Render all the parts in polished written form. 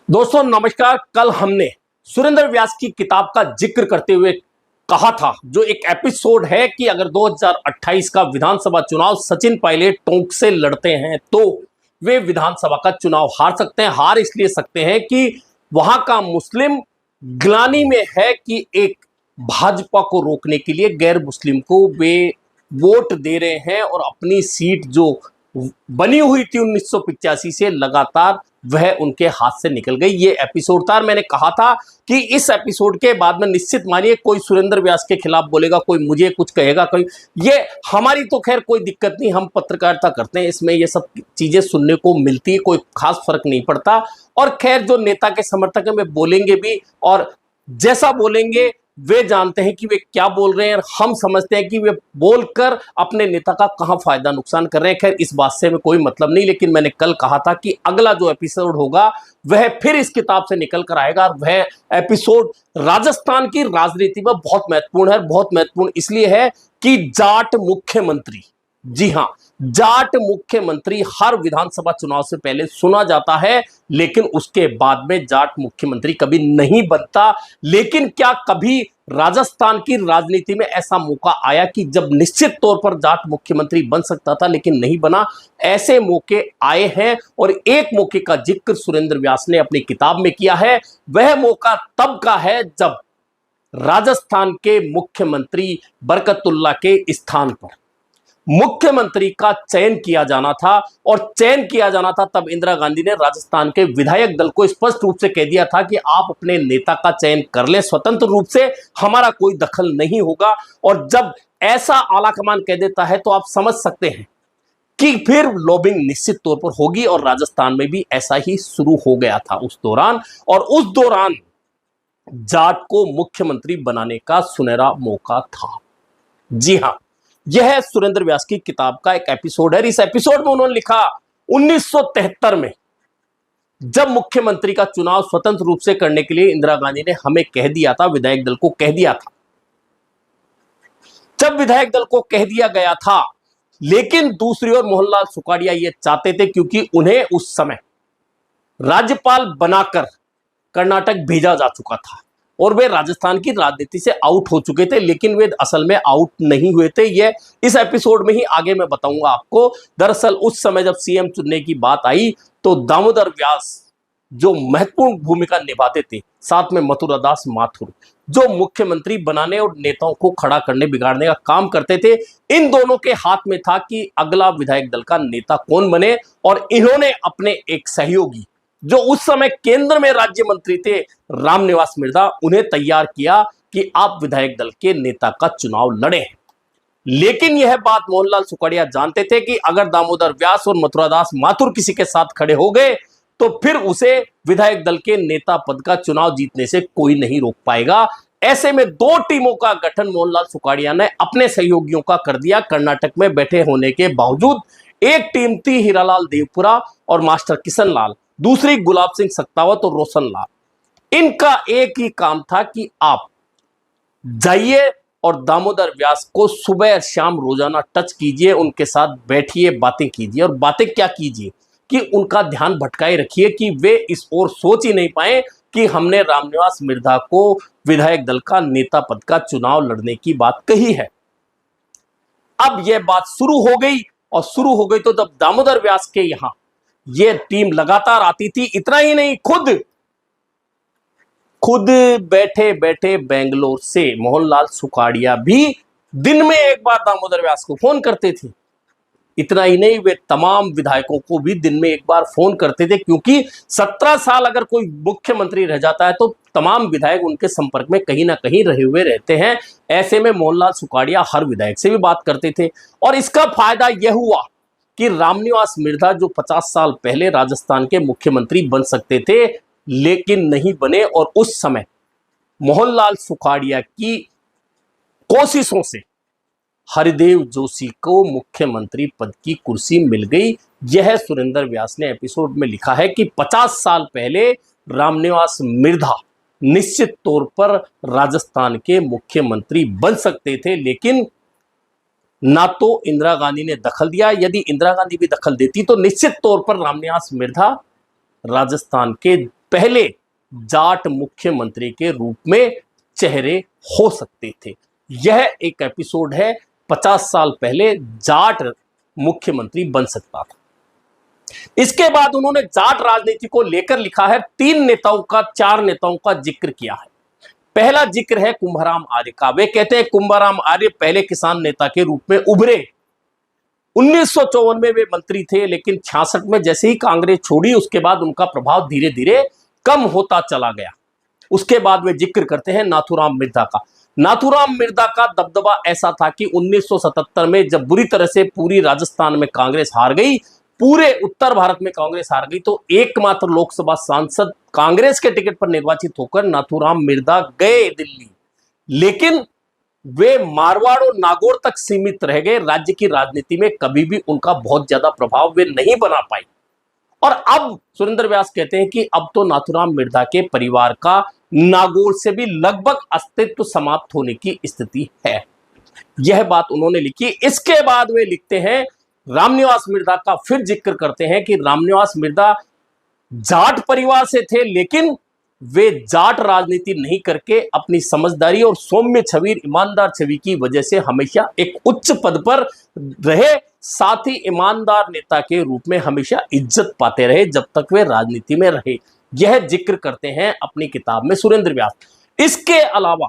दोस्तों नमस्कार। कल हमने सुरेंद्र व्यास की किताब का जिक्र करते हुए कहा था, जो एक एपिसोड है कि अगर 2028 का विधानसभा चुनाव सचिन पायलट टोंक से लड़ते हैं तो वे विधानसभा का चुनाव हार सकते हैं। हार इसलिए सकते हैं कि वहां का मुस्लिम ग्लानि में है कि एक भाजपा को रोकने के लिए गैर मुस्लिम को वे वोट दे रहे हैं और अपनी सीट जो बनी हुई थी 1985 से लगातार वह उनके हाथ से निकल गई। ये एपिसोड था। मैंने कहा था कि इस एपिसोड के बाद में निश्चित मानिए कोई सुरेंद्र व्यास के खिलाफ बोलेगा, कोई मुझे कुछ कहेगा, कोई ये हमारी तो खैर कोई दिक्कत नहीं, हम पत्रकारिता करते हैं, इसमें ये सब चीजें सुनने को मिलती है, कोई खास फर्क नहीं पड़ता। और खैर जो नेता के समर्थक हैं वे बोलेंगे भी और जैसा बोलेंगे वे जानते हैं कि वे क्या बोल रहे हैं और हम समझते हैं कि वे बोलकर अपने नेता का कहां फायदा नुकसान कर रहे हैं। खैर इस बात से हमें कोई मतलब नहीं, लेकिन मैंने कल कहा था कि अगला जो एपिसोड होगा वह फिर इस किताब से निकल कर आएगा और वह एपिसोड राजस्थान की राजनीति में बहुत महत्वपूर्ण है। बहुत महत्वपूर्ण इसलिए है कि जाट मुख्यमंत्री, जी हां, जाट मुख्यमंत्री हर विधानसभा चुनाव से पहले सुना जाता है, लेकिन उसके बाद में जाट मुख्यमंत्री कभी नहीं बनता। लेकिन क्या कभी राजस्थान की राजनीति में ऐसा मौका आया कि जब निश्चित तौर पर जाट मुख्यमंत्री बन सकता था लेकिन नहीं बना? ऐसे मौके आए हैं और एक मौके का जिक्र सुरेंद्र व्यास ने अपनी किताब में किया है। वह मौका तब का है जब राजस्थान के मुख्यमंत्री बरकतुल्ला के स्थान पर मुख्यमंत्री का चयन किया जाना था। और चयन किया जाना था तब इंदिरा गांधी ने राजस्थान के विधायक दल को स्पष्ट रूप से कह दिया था कि आप अपने नेता का चयन कर ले स्वतंत्र रूप से, हमारा कोई दखल नहीं होगा। और जब ऐसा आलाकमान कह देता है तो आप समझ सकते हैं कि फिर लॉबिंग निश्चित तौर पर होगी और राजस्थान में भी ऐसा ही शुरू हो गया था उस दौरान। और उस दौरान जाट को मुख्यमंत्री बनाने का सुनहरा मौका था। जी हां, यह सुरेंद्र व्यास की किताब का एक एपिसोड है। इस एपिसोड में उन्होंने लिखा 1973 में जब मुख्यमंत्री का चुनाव स्वतंत्र रूप से करने के लिए इंदिरा गांधी ने हमें कह दिया था, विधायक दल को कह दिया था, जब विधायक दल को कह दिया गया था, लेकिन दूसरी ओर मोहनलाल सुखाड़िया ये चाहते थे क्योंकि उन्हें उस समय राज्यपाल बनाकर कर्नाटक भेजा जा चुका था और वे राजस्थान की राजनीति से आउट हो चुके थे, लेकिन वे असल में आउट नहीं हुए थे। ये इस एपिसोड में ही आगे मैं बताऊंगा आपको। दरअसल उस समय जब सीएम चुनने की बात आई तो दामोदर व्यास जो महत्वपूर्ण भूमिका निभाते थे, साथ में मथुरादास माथुर जो मुख्यमंत्री बनाने और नेताओं को खड़ा करने बिगाड़ने का काम करते थे, इन दोनों के हाथ में था कि अगला विधायक दल का नेता कौन बने। और इन्होंने अपने एक सहयोगी जो उस समय केंद्र में राज्य मंत्री थे, रामनिवास मिर्धा, उन्हें तैयार किया कि आप विधायक दल के नेता का चुनाव लड़ें। लेकिन यह बात मोहनलाल सुखाड़िया जानते थे कि अगर दामोदर व्यास और मथुरादास माथुर किसी के साथ खड़े हो गए तो फिर उसे विधायक दल के नेता पद का चुनाव जीतने से कोई नहीं रोक पाएगा। ऐसे में दो टीमों का गठन मोहनलाल सुखाड़िया ने अपने सहयोगियों का कर दिया। कर्नाटक में बैठे होने के बावजूद एक टीम थी हीरालाल देवपुरा और मास्टर किशन लाल, दूसरी गुलाब सिंह सत्तावत और रोशन लाल। इनका एक ही काम था कि आप जाइए और दामोदर व्यास को सुबह शाम रोजाना टच कीजिए, उनके साथ बैठिए, बातें कीजिए। और बातें क्या कीजिए कि उनका ध्यान भटकाए रखिए कि वे इस ओर सोच ही नहीं पाए कि हमने रामनिवास मिर्धा को विधायक दल का नेता पद का चुनाव लड़ने की बात कही है। अब यह बात शुरू हो गई और शुरू हो गई तो जब दामोदर व्यास के यहां ये टीम लगातार आती थी, इतना ही नहीं, खुद बैठे बैठे बेंगलोर से मोहनलाल सुखाड़िया भी दिन में एक बार दामोदर व्यास को फोन करते थे। इतना ही नहीं, वे तमाम विधायकों को भी दिन में एक बार फोन करते थे, क्योंकि 17 साल अगर कोई मुख्यमंत्री रह जाता है तो तमाम विधायक उनके संपर्क में कहीं ना कहीं रहे हुए रहते हैं। ऐसे में मोहनलाल सुखाड़िया हर विधायक से भी बात करते थे और इसका फायदा यह हुआ कि रामनिवास मिर्धा जो 50 साल पहले राजस्थान के मुख्यमंत्री बन सकते थे लेकिन नहीं बने, और उस समय मोहनलाल सुखाड़िया की कोशिशों से हरिदेव जोशी को मुख्यमंत्री पद की कुर्सी मिल गई। यह सुरेंद्र व्यास ने एपिसोड में लिखा है कि 50 साल पहले रामनिवास मिर्धा निश्चित तौर पर राजस्थान के मुख्यमंत्री बन सकते थे, लेकिन ना तो इंदिरा गांधी ने दखल दिया। यदि इंदिरा गांधी भी दखल देती तो निश्चित तौर पर रामनिवास मिर्धा राजस्थान के पहले जाट मुख्यमंत्री के रूप में चेहरे हो सकते थे। यह एक एपिसोड है, 50 साल पहले जाट मुख्यमंत्री बन सकता था। इसके बाद उन्होंने जाट राजनीति को लेकर लिखा है, 4 नेताओं का जिक्र किया है। पहला जिक्र है कुंभाराम आर्य का। वे कहते हैं कुंभाराम आर्य पहले किसान नेता के रूप में उभरे। 1954 में वे मंत्री थे, लेकिन 66 में जैसे ही कांग्रेस छोड़ी उसके बाद उनका प्रभाव धीरे धीरे कम होता चला गया। उसके बाद वे जिक्र करते हैं नाथूराम मिर्जा का। नाथूराम मिर्जा का दबदबा ऐसा था कि 1977 में जब बुरी तरह से पूरी राजस्थान में कांग्रेस हार गई, पूरे उत्तर भारत में कांग्रेस हार गई, तो एकमात्र लोकसभा सांसद कांग्रेस के टिकट पर निर्वाचित होकर नाथूराम मिर्जा गए दिल्ली। लेकिन वे मारवाड़ और नागौर तक सीमित रह गए। राज्य की राजनीति में कभी भी उनका बहुत ज्यादा प्रभाव वे नहीं बना पाए। और अब सुरेंद्र व्यास कहते हैं कि अब तो नाथूराम मिर्जा के परिवार का नागौर से भी लगभग अस्तित्व समाप्त होने की स्थिति है। यह बात उन्होंने लिखी। इसके बाद वे लिखते हैं, रामनिवास मिर्जा का फिर जिक्र करते हैं कि रामनिवास मिर्जा जाट परिवार से थे, लेकिन वे जाट राजनीति नहीं करके अपनी समझदारी और सौम्य छवि, ईमानदार छवि की वजह से हमेशा एक उच्च पद पर रहे, साथ ही ईमानदार नेता के रूप में हमेशा इज्जत पाते रहे जब तक वे राजनीति में रहे। यह जिक्र करते हैं अपनी किताब में सुरेंद्र व्यास। इसके अलावा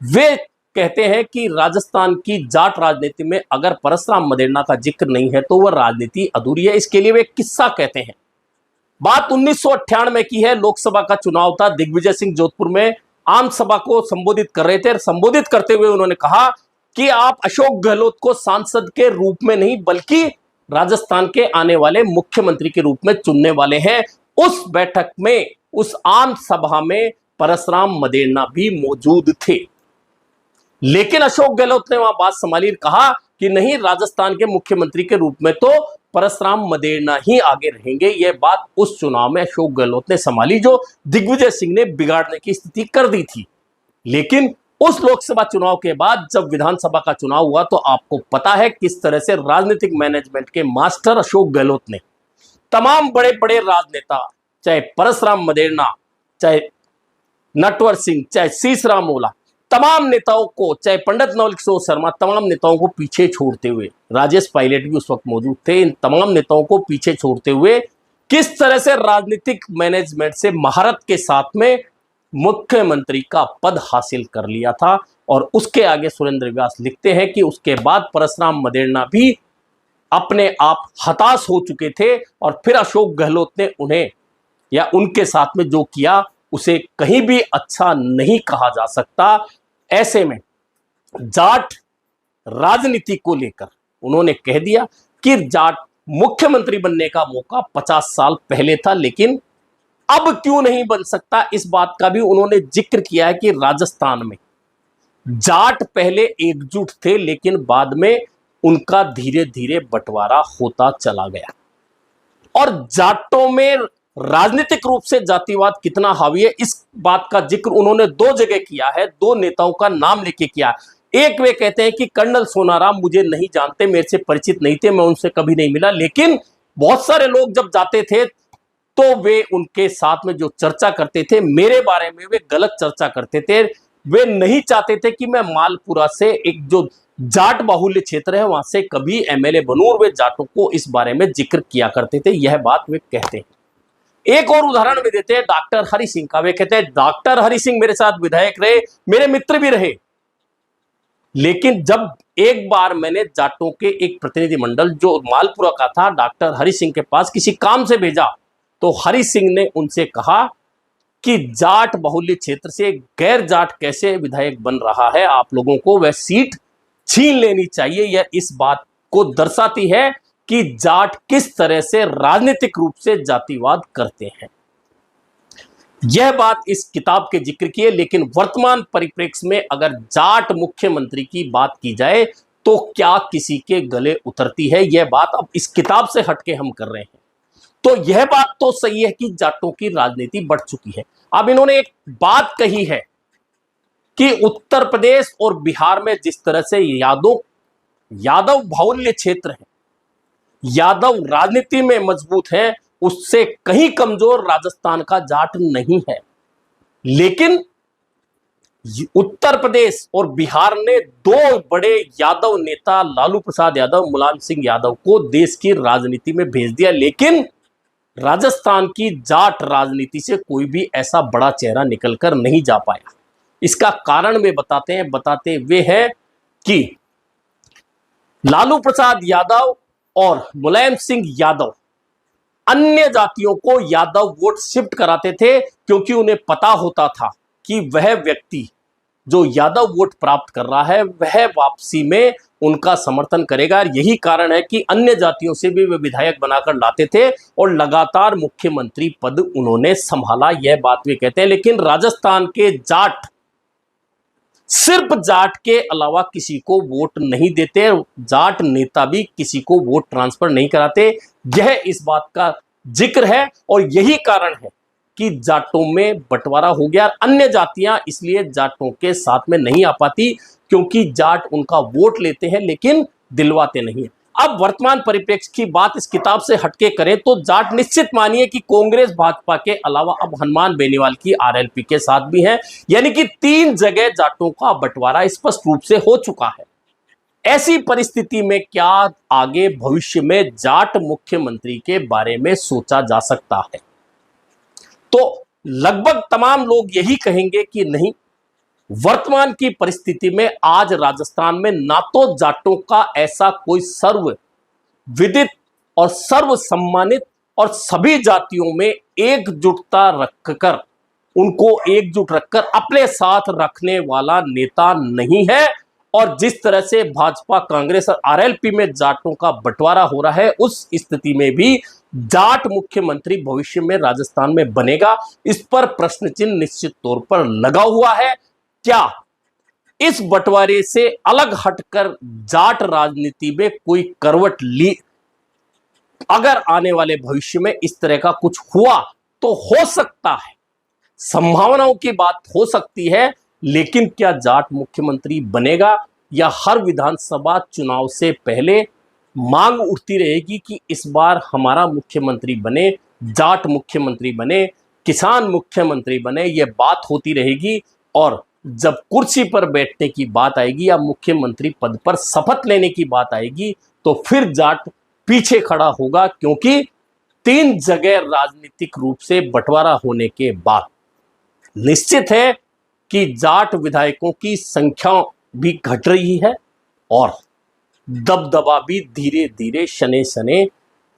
वे कहते हैं कि राजस्थान की जाट राजनीति में अगर परसराम मदेरणा का जिक्र नहीं है तो वह राजनीति अधूरी है। इसके लिए वे किस्सा कहते हैं। बात 1998 की है, लोकसभा का चुनाव था। दिग्विजय सिंह जोधपुर में आम सभा को संबोधित कर रहे थे। संबोधित करते हुए उन्होंने कहा कि आप अशोक गहलोत को सांसद के रूप में नहीं बल्कि राजस्थान के आने वाले मुख्यमंत्री के रूप में चुनने वाले हैं। उस बैठक में, उस आम सभा में परसराम मदेरणा भी मौजूद थे, लेकिन अशोक गहलोत ने वहां बात संभाली, कहा कि नहीं, राजस्थान के मुख्यमंत्री के रूप में तो परसराम मदेरणा ही आगे रहेंगे। यह बात उस चुनाव में अशोक गहलोत ने संभाली जो दिग्विजय सिंह ने बिगाड़ने की स्थिति कर दी थी। लेकिन उस लोकसभा चुनाव के बाद जब विधानसभा का चुनाव हुआ तो आपको पता है किस तरह से राजनीतिक मैनेजमेंट के मास्टर अशोक गहलोत ने तमाम बड़े बड़े राजनेता, चाहे परसराम मदेरणा, चाहे नटवर सिंह, चाहे सीसराम ओला, तमाम नेताओं को, चाहे पंडित नवल किशोर शर्मा, तमाम नेताओं को पीछे छोड़ते हुए, राजेश पायलट भी उस वक्त मौजूद थे, इन तमाम नेताओं को पीछे छोड़ते हुए किस तरह से राजनीतिक मैनेजमेंट से महारत के साथ में मुख्यमंत्री का पद हासिल कर लिया था। और उसके आगे सुरेंद्र व्यास लिखते हैं कि उसके बाद परसराम मदेरणा भी अपने आप हताश हो चुके थे और फिर अशोक गहलोत ने उन्हें या उनके साथ में जो किया उसे कहीं भी अच्छा नहीं कहा जा सकता। ऐसे में जाट राजनीति को लेकर उन्होंने कह दिया कि जाट मुख्यमंत्री बनने का मौका 50 साल पहले था, लेकिन अब क्यों नहीं बन सकता, इस बात का भी उन्होंने जिक्र किया है कि राजस्थान में जाट पहले एकजुट थे, लेकिन बाद में उनका धीरे धीरे बंटवारा होता चला गया। और जाटों में राजनीतिक रूप से जातिवाद कितना हावी है, इस बात का जिक्र उन्होंने 2 जगह किया है, 2 नेताओं का नाम लेके किया। एक वे कहते हैं कि कर्नल सोनाराम मुझे नहीं जानते, मेरे से परिचित नहीं थे, मैं उनसे कभी नहीं मिला, लेकिन बहुत सारे लोग जब जाते थे तो वे उनके साथ में जो चर्चा करते थे मेरे बारे में, वे गलत चर्चा करते थे। वे नहीं चाहते थे कि मैं मालपुरा से, एक जो जाट बाहुल्य क्षेत्र है, वहां से कभी एमएलए बनूं, और वे जाटों को इस बारे में जिक्र किया करते थे। यह बात वे कहते हैं। एक और उदाहरण भी देते हैं डॉक्टर हरि सिंह का। वे कहते हैं डॉक्टर हरि सिंह मेरे साथ विधायक रहे, मेरे मित्र भी रहे, लेकिन जब एक बार मैंने जाटों के एक प्रतिनिधिमंडल जो मालपुरा का था डॉक्टर हरि सिंह के पास किसी काम से भेजा, तो हरि सिंह ने उनसे कहा कि जाट बाहुल्य क्षेत्र से गैर जाट कैसे विधायक बन रहा है, आप लोगों को वह सीट छीन लेनी चाहिए। यह इस बात को दर्शाती है कि जाट किस तरह से राजनीतिक रूप से जातिवाद करते हैं। यह बात इस किताब के जिक्र की है, लेकिन वर्तमान परिप्रेक्ष्य में अगर जाट मुख्यमंत्री की बात की जाए तो क्या किसी के गले उतरती है, यह बात अब इस किताब से हटके हम कर रहे हैं। तो यह बात तो सही है कि जाटों की राजनीति बढ़ चुकी है। अब इन्होंने एक बात कही है कि उत्तर प्रदेश और बिहार में जिस तरह से यादव बाहुल्य क्षेत्र है, यादव राजनीति में मजबूत है, उससे कहीं कमजोर राजस्थान का जाट नहीं है। लेकिन उत्तर प्रदेश और बिहार ने दो बड़े यादव नेता लालू प्रसाद यादव, मुलायम सिंह यादव को देश की राजनीति में भेज दिया, लेकिन राजस्थान की जाट राजनीति से कोई भी ऐसा बड़ा चेहरा निकलकर नहीं जा पाया। इसका कारण वे बताते हुए हैं कि लालू प्रसाद यादव और मुलायम सिंह यादव अन्य जातियों को यादव वोट शिफ्ट कराते थे, क्योंकि उन्हें पता होता था कि वह व्यक्ति जो यादव वोट प्राप्त कर रहा है वह वापसी में उनका समर्थन करेगा। यही कारण है कि अन्य जातियों से भी वे विधायक बनाकर लाते थे और लगातार मुख्यमंत्री पद उन्होंने संभाला, यह बात वे कहते हैं। लेकिन राजस्थान के जाट सिर्फ जाट के अलावा किसी को वोट नहीं देते, जाट नेता भी किसी को वोट ट्रांसफर नहीं कराते। यह इस बात का जिक्र है और यही कारण है कि जाटों में बंटवारा हो गया। अन्य जातियां इसलिए जाटों के साथ में नहीं आ पाती, क्योंकि जाट उनका वोट लेते हैं लेकिन दिलवाते नहीं है। अब वर्तमान परिप्रेक्ष्य की बात इस किताब से हटके करें तो जाट निश्चित मानिए कि कांग्रेस भाजपा के अलावा अब हनुमान बेनीवाल की आरएलपी के साथ भी हैं, यानी कि 3 जगह जाटों का बंटवारा स्पष्ट रूप से हो चुका है। ऐसी परिस्थिति में क्या आगे भविष्य में जाट मुख्यमंत्री के बारे में सोचा जा सकता है? तो लगभग तमाम लोग यही कहेंगे कि नहीं, वर्तमान की परिस्थिति में आज राजस्थान में ना तो जाटों का ऐसा कोई सर्व विदित और सर्व सम्मानित और सभी जातियों में एकजुटता रखकर, उनको एकजुट रखकर अपने साथ रखने वाला नेता नहीं है। और जिस तरह से भाजपा, कांग्रेस और आरएलपी में जाटों का बंटवारा हो रहा है, उस स्थिति में भी जाट मुख्यमंत्री भविष्य में राजस्थान में बनेगा, इस पर प्रश्न चिन्ह निश्चित तौर पर लगा हुआ है। क्या इस बंटवारे से अलग हटकर जाट राजनीति में कोई करवट ली, अगर आने वाले भविष्य में इस तरह का कुछ हुआ तो हो सकता है, संभावनाओं की बात हो सकती है। लेकिन क्या जाट मुख्यमंत्री बनेगा, या हर विधानसभा चुनाव से पहले मांग उठती रहेगी कि इस बार हमारा मुख्यमंत्री बने, जाट मुख्यमंत्री बने, किसान मुख्यमंत्री बने, यह बात होती रहेगी। और जब कुर्सी पर बैठने की बात आएगी या मुख्यमंत्री पद पर शपथ लेने की बात आएगी तो फिर जाट पीछे खड़ा होगा, क्योंकि 3 जगह राजनीतिक रूप से बंटवारा होने के बाद निश्चित है कि जाट विधायकों की संख्या भी घट रही है और दबदबा भी धीरे धीरे शने शने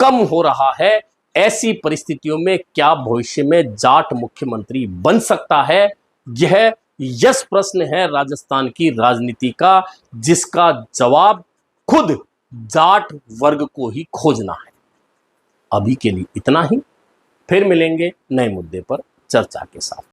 कम हो रहा है। ऐसी परिस्थितियों में क्या भविष्य में जाट मुख्यमंत्री बन सकता है? यह यस प्रश्न है राजस्थान की राजनीति का, जिसका जवाब खुद जाट वर्ग को ही खोजना है। अभी के लिए इतना ही, फिर मिलेंगे नए मुद्दे पर चर्चा के साथ।